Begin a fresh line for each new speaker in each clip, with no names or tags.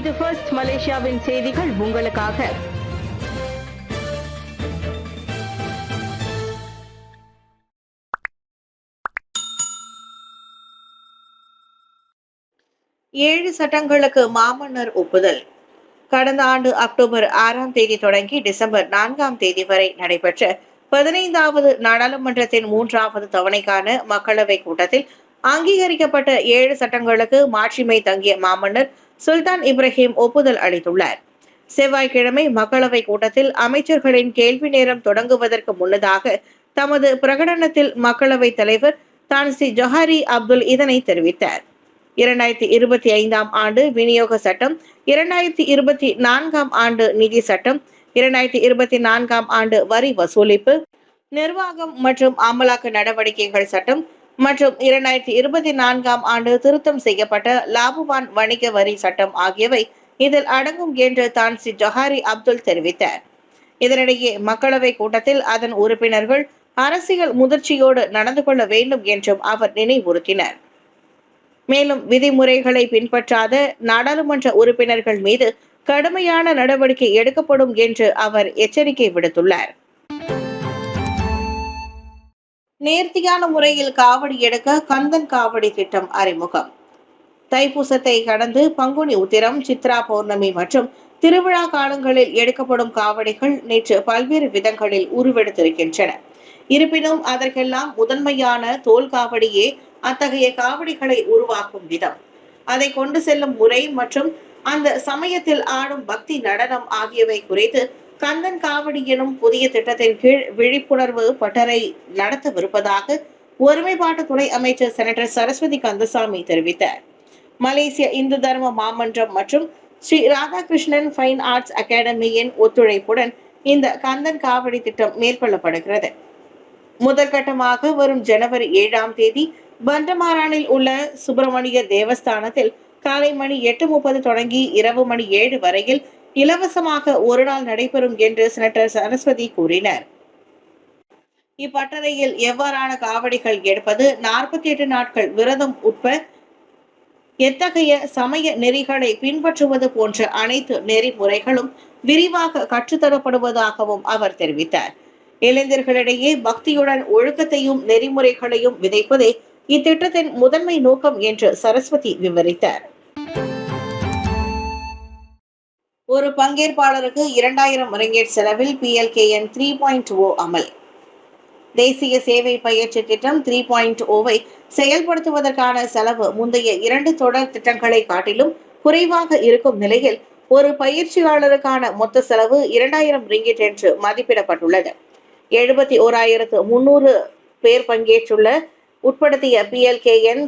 இது ஃபர்ஸ்ட் மலேசியாவின் செய்திகள் உங்களுக்காக.
ஏழு சட்டங்களுக்கு மாமன்னர் ஒப்புதல். கடந்த ஆண்டு அக்டோபர் 6ஆம் தேதி தொடங்கி டிசம்பர் 4ஆம் தேதி வரை நடைபெற்ற 15வது நாடாளுமன்றத்தின் 3வது தவணைக்கான மக்களவை கூட்டத்தில் அங்கீகரிக்கப்பட்ட 7 சட்டங்களுக்கு மாட்சிமை தங்கிய மாமன்னர் சுல்தான் இப்ராஹிம் ஒப்புதல் அளித்துள்ளார். செவ்வாய்க்கிழமை மக்களவை கூட்டத்தில் அமைச்சர்களின் கேள்வி நேரம் தொடங்குவதற்கு முன்னதாக தமது பிரகடனத்தில் மக்களவைத் தலைவர் தான்சி ஜொஹாரி அப்துல் இதனை தெரிவித்தார். 2025ஆம் ஆண்டு விநியோக சட்டம், 2024ஆம் ஆண்டு நிதி சட்டம், 2024ஆம் ஆண்டு வரி வசூலிப்பு, நிர்வாகம் மற்றும் அமலாக்க நடவடிக்கைகள் சட்டம் மற்றும் 2024ஆம் ஆண்டு திருத்தம் செய்யப்பட்ட லாபவான் வணிக வரி சட்டம் ஆகியவை இதில் அடங்கும் என்று தான்சி ஜொஹாரி அப்துல் தெரிவித்தார். இதனிடையே மக்களவை கூட்டத்தில் அதன் உறுப்பினர்கள் அரசியல் முதிர்ச்சியோடு நடந்து கொள்ள வேண்டும் என்றும் அவர் நினைவுறுத்தினார். மேலும் விதிமுறைகளை பின்பற்றாத நாடாளுமன்ற உறுப்பினர்கள் மீது கடுமையான நடவடிக்கை எடுக்கப்படும் என்று அவர் எச்சரிக்கை விடுத்துள்ளார். நேர்த்தியான முறையில் காவடி எடுக்க கந்தன் காவடி திட்டம் அறிமுகம். தைப்பூசத்தை கடந்து பங்குனி உத்திரம், சித்ரா பௌர்ணமி மற்றும் திருவிழா காலங்களில் எடுக்கப்படும் காவடிகள் நேற்று பல்வேறு விதங்களில் உருவெடுத்திருக்கின்றன. இருப்பினும் அதற்கெல்லாம் முதன்மையான தோல் காவடியே அத்தகைய காவடிகளை உருவாக்கும் விதம், அதை கொண்டு செல்லும் முறை மற்றும் அந்த சமயத்தில் ஆடும் பக்தி நடனம் ஆகியவை குறித்து கந்தன் காவடி எனும் புதிய திட்டத்தின் கீழ் விழிப்புணர்வு பட்டறை நடத்தவிருப்பதாக ஒருமைப்பாட்டு துணை அமைச்சர் செனட்டர் சரஸ்வதி கந்தசாமி தெரிவித்தார். மலேசிய இந்து தர்ம மாமன்றம் மற்றும் ஸ்ரீ ராதாகிருஷ்ணன் ஃபைன் ஆர்ட்ஸ் அகாடமியின் ஒத்துழைப்புடன் இந்த கந்தன் காவடி திட்டம் மேற்கொள்ளப்படுகிறது. முதற்கட்டமாக வரும் ஜனவரி 7ஆம் தேதி பண்டமாரானில் உள்ள சுப்பிரமணிய தேவஸ்தானத்தில் காலை மணி 8:30 தொடங்கி இரவு மணி 7 வரையில் இலவசமாக ஒரு நாள் நடைபெறும் என்று செனட்டர் சரஸ்வதி கூறினார். இப்பட்டறையில் எவ்வாறான காவடிகள் எடுப்பது, 48 நாட்கள் விரதம் உட்பட எத்தகைய சமய நெறிகளை பின்பற்றுவது போன்ற அனைத்து நெறிமுறைகளும் விரிவாக கற்றுத்தரப்படுவதாகவும் அவர் தெரிவித்தார். இளைஞர்களிடையே பக்தியுடன் ஒழுக்கத்தையும் நெறிமுறைகளையும் விதைப்பதே இத்திட்டத்தின் முதன்மை நோக்கம் என்று சரஸ்வதி விவரித்தார். ஒரு பங்கேற்பாளருக்கு 2000 ரிங்கெட் செலவில் PLKN 3.0 அமல். தேசிய சேவை பயிற்சி திட்டம் 3.0வை செயல்படுத்துவதற்கான செலவு முந்தைய 2 தொடர் திட்டங்களை காட்டிலும் குறைவாக இருக்கும் நிலையில் ஒரு பயிற்சியாளருக்கான மொத்த செலவு 2000 ரிங்கெட் என்று மதிப்பிடப்பட்டுள்ளது. 71,300 பேர் பங்கேற்றுள்ள உட்படுத்திய PLKN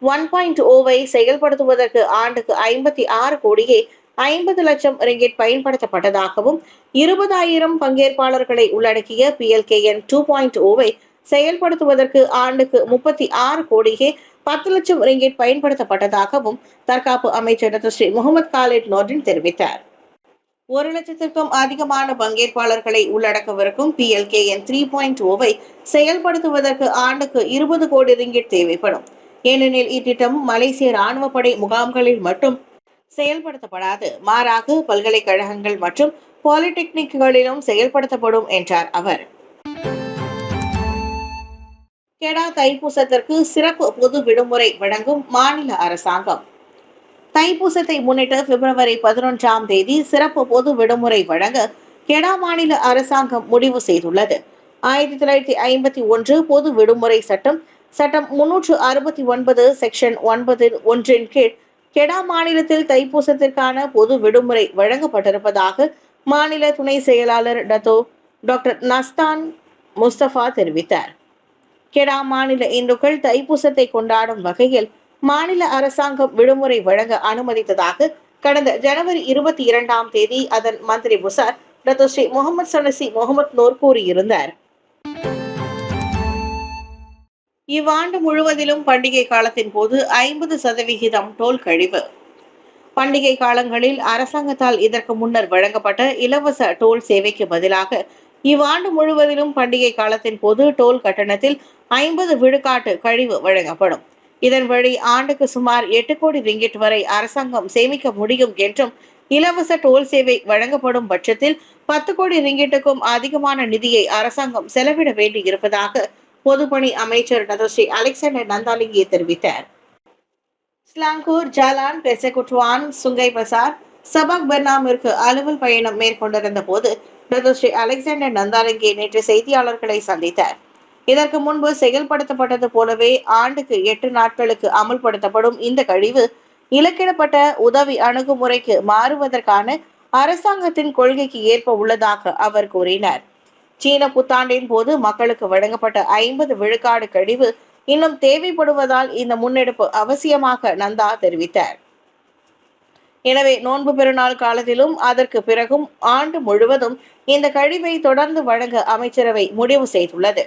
1.0வை செயல்படுத்துவதற்கு ஆண்டுக்கு 56 கோடியே 50 லட்சம் ரிங்கெட் பயன்படுத்தப்பட்டதாகவும் 20,000 பங்கேற்பாளர்களை உள்ளடக்கிய PLKN 2.0வை செயல்படுத்துவதற்கு ஆண்டுக்கு 36 கோடியே 10 லட்சம் ரிங்கெட் பயன்படுத்தப்பட்டதாகவும் தற்காப்பு அமைச்சர் doctor Seri Mohamed Khaled Nordin தெரிவித்தார். 1 லட்சத்திற்கும் அதிகமான பங்கேற்பாளர்களை உள்ளடக்கவிருக்கும் PLKN 3.0வை செயல்படுத்துவதற்கு ஆண்டுக்கு 20 கோடி ரிங்கெட் தேவைப்படும். ஏனெனில் இத்திட்டம் மலேசிய ராணுவ படை முகாம்களில் மட்டும் செயல்படுத்தப்படாது, மாறாக பல்கலைக்கழகங்கள் மற்றும் பாலிடெக்னிக்குகளிலும் செயல்படுத்தப்படும் என்றார் அவர். கெடா தைப்பூசத்திற்கு சிறப்பு பொது விடுமுறை வழங்கும் மாநில அரசாங்கம். தைப்பூசத்தை முன்னிட்டு பிப்ரவரி 11ஆம் தேதி சிறப்பு பொது விடுமுறை வழங்க கெடா மாநில அரசாங்கம் முடிவு செய்துள்ளது. 1951 பொது விடுமுறை சட்டம் 369 செக்ஷன் 9(1)ன் கீழ் கெடா மாநிலத்தில் தைப்பூசத்திற்கான பொது விடுமுறை வழங்கப்பட்டிருப்பதாக மாநில துணை செயலாளர் டாக்டர் நஸ்தான் முஸ்தபா தெரிவித்தார். கெடா மாநில இந்துக்கள் தைப்பூசத்தை கொண்டாடும் வகையில் மாநில அரசாங்கம் விடுமுறை வழங்க அனுமதித்ததாக கடந்த ஜனவரி 22ஆம் தேதி அதன் மந்திரி புசார் டாக்டர் ஸ்ரீ முகமது சனசி முகமது நூர் கூறியிருந்தார். இவ்வாண்டு முழுவதிலும் பண்டிகை காலத்தின் போது 50% டோல் கழிவு. பண்டிகை காலங்களில் அரசாங்கத்தால் இதற்கு முன்னர் வழங்கப்பட்ட இலவச டோல் சேவைக்கு பதிலாக இவ்வாண்டு முழுவதிலும் பண்டிகை காலத்தின் போது டோல் கட்டணத்தில் 50 விழுக்காட்டு கழிவு வழங்கப்படும். இதன் வழி ஆண்டுக்கு சுமார் 8 கோடி ரிங்கிட் வரை அரசாங்கம் சேமிக்க முடியும் என்றும், இலவச டோல் சேவை வழங்கப்படும் பட்சத்தில் 10 கோடி ரிங்கிட்டுக்கும் அதிகமான நிதியை அரசாங்கம் செலவிட வேண்டி இருப்பதாக பொதுப்பணி அமைச்சர் டதோஸ்ரீ அலெக்சாண்டர் நந்தாலிங்கே தெரிவித்தார். ஸ்லாங்கூர், ஜாலான், பெசகுட்டுவான், சுங்கை பசார், சபாக் பெர்னாமிற்கு அலுவல் பயணம் மேற்கொண்டிருந்த போது டதோஸ்ரீ அலெக்சாண்டர் நந்தாலிங்கே நேற்று செய்தியாளர்களை சந்தித்தார். இதற்கு முன்பு செயல்படுத்தப்பட்டது போலவே ஆண்டுக்கு 8 நாட்களுக்கு அமுல்படுத்தப்படும் இந்த கழிவு இலக்கிடப்பட்ட உதவி அணுகுமுறைக்கு மாறுவதற்கான அரசாங்கத்தின் கொள்கைக்கு ஏற்ப உள்ளதாக அவர் கூறினார். சீன புத்தாண்டின் போது மக்களுக்கு வழங்கப்பட்ட 50 விழுக்காடு கழிவு இன்னும் தேவைப்படுவதால் இந்த முன்னெடுப்பு அவசியமாக நந்தா தெரிவித்தார். எனவே நோன்பு பெருநாள் காலத்திலும் அதற்கு பிறகும் ஆண்டு முழுவதும் இந்த கழிவை தொடர்ந்து வழங்க அமைச்சரவை முடிவு செய்துள்ளது.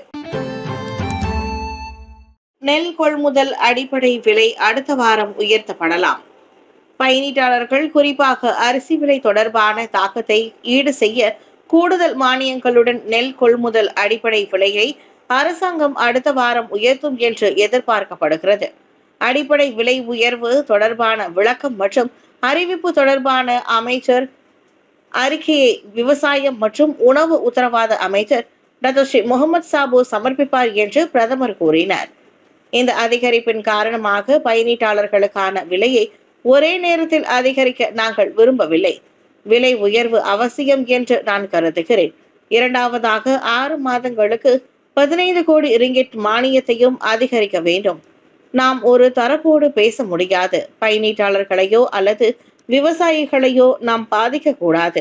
நெல் கொள்முதல் அடிப்படை விலை அடுத்த வாரம் உயர்த்தப்படலாம். பயனீட்டாளர்கள், குறிப்பாக அரிசி விலை தொடர்பான தாக்கத்தை ஈடு செய்ய கூடுதல் மானியங்களுடன் நெல் கொள்முதல் அடிப்படை விலையை அரசாங்கம் அடுத்த வாரம் உயர்த்தும் என்று எதிர்பார்க்கப்படுகிறது. அடிப்படை விலை உயர்வு தொடர்பான விளக்கம் மற்றும் அறிவிப்பு தொடர்பான அமைச்சர் அறிக்கையை விவசாயம் மற்றும் உணவு உத்தரவாத அமைச்சர் டதோஸ்ரீ முகமது சாபு சமர்ப்பிப்பார் என்று பிரதமர் கூறினார். இந்த அதிகரிப்பின் காரணமாக பயனீட்டாளர்களுக்கான விலையை ஒரே நேரத்தில் அதிகரிக்க நாங்கள் விரும்பவில்லை. விலை உயர்வு அவசியம் என்று நான் கருதுகிறேன். இரண்டாவதாக 6 மாதங்களுக்கு 15 கோடி ரிங்கிட் மானியத்தையும் அதிகரிக்க வேண்டும். நாம் ஒரு தரப்போடு பேச முடியாது. பயனீட்டாளர்களையோ அல்லது விவசாயிகளையோ நாம் பாதிக்க கூடாது.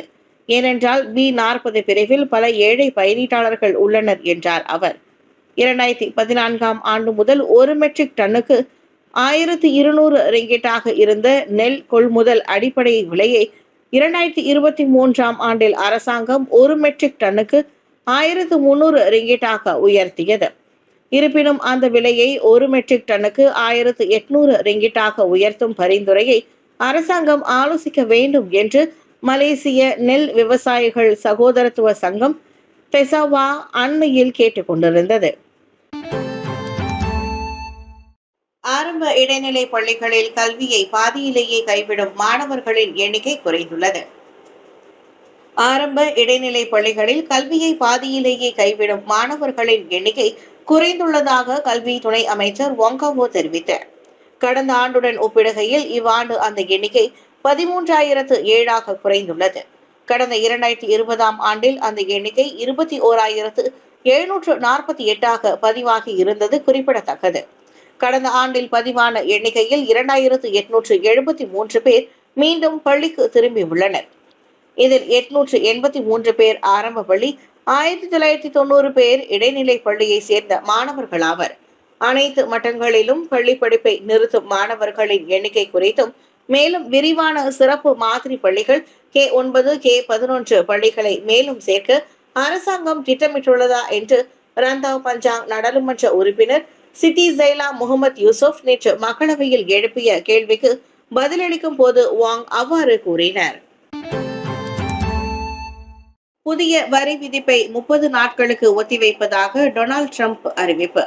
ஏனென்றால் B40 பிரிவில் பல ஏழை பயனீட்டாளர்கள் உள்ளனர் என்றார் அவர். 2014ஆம் ஆண்டு முதல் 1 மெட்ரிக் டன்னுக்கு 1200 ரிங்கிட்டாக இருந்த நெல் கொள்முதல் அடிப்படை விலையை 2023ஆம் ஆண்டில் அரசாங்கம் 1 மெட்ரிக் டன்னுக்கு 1300 ரிங்கிட்டாக உயர்த்தியது. இருப்பினும் அந்த விலையை 1 மெட்ரிக் டன்னுக்கு 1800 ரிங்கிட்டாக உயர்த்தும் பரிந்துரையை அரசாங்கம் ஆலோசிக்க வேண்டும் என்று மலேசிய நெல் விவசாயிகள் சகோதரத்துவ சங்கம் பெசாவா அண்மையில் கேட்டுக்கொண்டிருந்தது. ஆரம்ப இடைநிலை பள்ளிகளில் கல்வியை பாதியிலேயே கைவிடும் மாணவர்களின் எண்ணிக்கை குறைந்துள்ளது. ஆரம்ப இடைநிலை பள்ளிகளில் கல்வியை பாதியிலேயே கைவிடும் மாணவர்களின் எண்ணிக்கை குறைந்துள்ளதாக கல்வி துணை அமைச்சர் ஒங்காவோ தெரிவித்தார். கடந்த ஆண்டுடன் ஒப்பிடுகையில் இவ்வாண்டு அந்த எண்ணிக்கை 13,007ஆக குறைந்துள்ளது. கடந்த 2020ஆம் ஆண்டில் அந்த எண்ணிக்கை 21,748ஆக பதிவாகி இருந்தது குறிப்பிடத்தக்கது. கடந்த ஆண்டில் பதிவான எண்ணிக்கையில் 2,873 பேர் மீண்டும் பள்ளிக்கு திரும்பியுள்ளனர். இதில் 883 பேர் ஆரம்ப பள்ளி, 1990 பேர் இடைநிலை பள்ளியை சேர்ந்த மாணவர்களாவர். அனைத்து மட்டங்களிலும் பள்ளி படிப்பை நிறுத்தும் மாணவர்களின் எண்ணிக்கை குறித்தும், மேலும் விரிவான சிறப்பு மாதிரி பள்ளிகள் K9, K11 பள்ளிகளை மேலும் சேர்க்க அரசாங்கம் திட்டமிட்டுள்ளதா என்று ரந்தாவ் பஞ்சாங் நாடாளுமன்ற உறுப்பினர் சிட்டி ஜைலா முகமது யூசுப் நேற்று மக்களவையில் எழுப்பிய கேள்விக்கு பதிலளிக்கும் போது வாங் அவ்வாறு கூறினார். புதிய வரி விதிப்பை 30 நாட்களுக்கு ஒத்திவைப்பதாக டொனால்ட் ட்ரம்ப் அறிவிப்பு.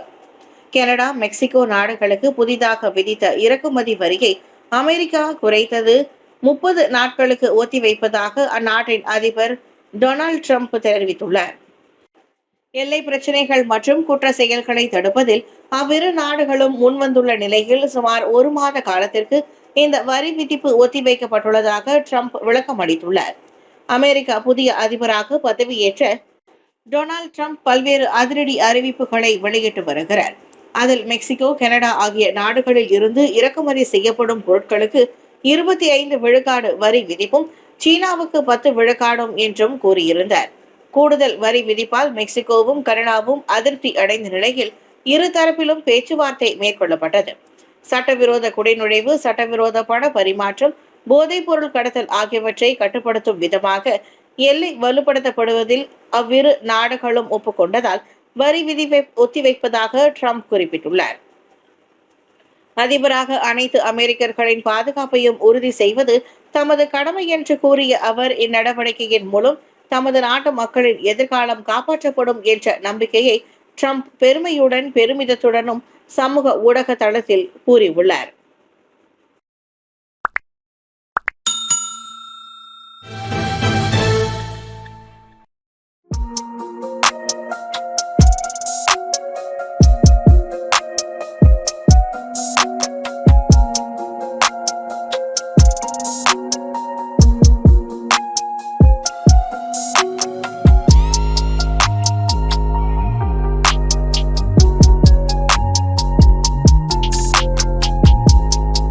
கனடா, மெக்சிகோ நாடுகளுக்கு புதிதாக விதித்த இறக்குமதி வரியை அமெரிக்கா குறைத்தது 30 நாட்களுக்கு ஒத்திவைப்பதாக அந்நாட்டின் அதிபர் டொனால்ட் ட்ரம்ப் தெரிவித்துள்ளார். எல்லை பிரச்சினைகள் மற்றும் குற்ற செயல்களை தடுப்பதில் அவ்விரு நாடுகளும் முன்வந்துள்ள நிலையில் சுமார் 1 மாத காலத்திற்கு இந்த வரி விதிப்பு ஒத்திவைக்கப்பட்டுள்ளதாக ட்ரம்ப் விளக்கம் அளித்துள்ளார். அமெரிக்கா புதிய அதிபராக பதவியேற்ற டொனால்ட் ட்ரம்ப் பல்வேறு அதிரடி அறிவிப்புகளை வெளியிட்டு வருகிறார். அதில் மெக்சிகோ, கனடா ஆகிய நாடுகளில் இருந்து இறக்குமதி செய்யப்படும் பொருட்களுக்கு 25 விழுக்காடு வரி விதிப்பும், சீனாவுக்கு 10 விழுக்காடும் என்றும் கூறியிருந்தார். கூடுதல் வரி விதிப்பால் மெக்சிகோவும் கனடாவும் அதிருப்தி அடைந்த நிலையில் இரு தரப்பிலும் பேச்சுவார்த்தை மேற்கொள்ளப்பட்டது. சட்டவிரோத குடிநுழைவு, சட்டவிரோத பண பரிமாற்றம், போதைப் பொருள் கடத்தல் ஆகியவற்றை கட்டுப்படுத்தும் விதமாக எல்லை வலுப்படுத்தப்படுவதில் அவ்விரு நாடுகளும் ஒப்புக்கொண்டதால் வரி விதிப்பை ஒத்திவைப்பதாக ட்ரம்ப் குறிப்பிட்டுள்ளார். அதிபராக அனைத்து அமெரிக்கர்களின் பாதுகாப்பையும் உறுதி செய்வது தமது கடமை என்று கூறிய அவர், இந்நடவடிக்கையின் மூலம் தமது நாட்டு மக்களின் எதிர்காலம் காப்பாற்றப்படும் என்ற நம்பிக்கையை ட்ரம்ப் பெருமையுடன், பெருமிதத்துடனும் சமூக ஊடக தளத்தில் கூறியுள்ளார்.